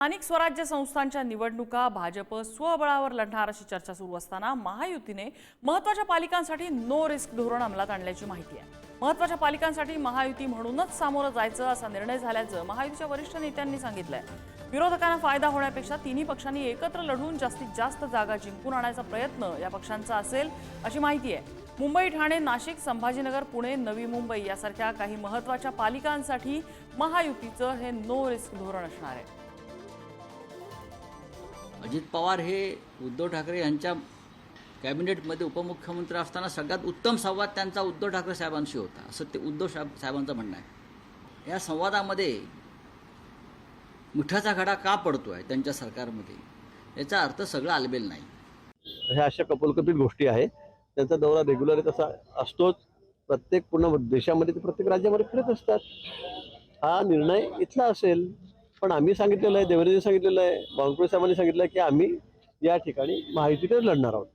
स्थानिक स्वराज्य संस्थांच्या निवडणुका भाजप स्वबळावर लढणार अशी चर्चा सुरू असताना महायुतीने महत्त्वाच्या पालिकांसाठी नो रिस्क धोरण अंमलात आणल्याची माहिती आहे। महत्त्वाच्या पालिकांसाठी महायुती म्हणूनच सामोरं जायचं असा निर्णय झाल्याचं महायुतीच्या वरिष्ठ नेत्यांनी सांगितलंय। विरोधकांना फायदा होण्यापेक्षा तिन्ही पक्षांनी एकत्र लढून जास्तीत जास्त जागा जिंकून आणायचा प्रयत्न या पक्षांचा असेल अशी माहिती आहे। मुंबई, ठाणे, नाशिक, संभाजीनगर, पुणे, नवी मुंबई यासारख्या काही महत्त्वाच्या पालिकांसाठी महायुतीचं हे नो रिस्क धोरण असणार आहे। अजित पवार हे उद्धव ठाकरे यांच्या कॅबिनेटमध्ये उपमुख्यमंत्री असताना सगळ्यात उत्तम संवाद त्यांचा उद्धव ठाकरे साहेबांशी होता, असं ते उद्धव साहेबांचं म्हणणं आहे। या संवादामध्ये मिठाचा खडा का पडतोय त्यांच्या सरकारमध्ये याचा अर्थ सगळं आलबेल नाही। ह्या अशा कपोलकल्पित गोष्टी आहेत, त्यांचा दौरा रेग्युलर तसा असतोच। प्रत्येक पूर्ण देशामध्ये ते प्रत्येक राज्यामध्ये फिरत असतात। हा निर्णय इथला असेल, पण आम्ही सांगितलेलं आहे, देवेंद्रजी सांगितलेलं आहे, बावनकुळे साहेबांनी सांगितलं की आम्ही या ठिकाणी महायुतीतच लढणार आहोत।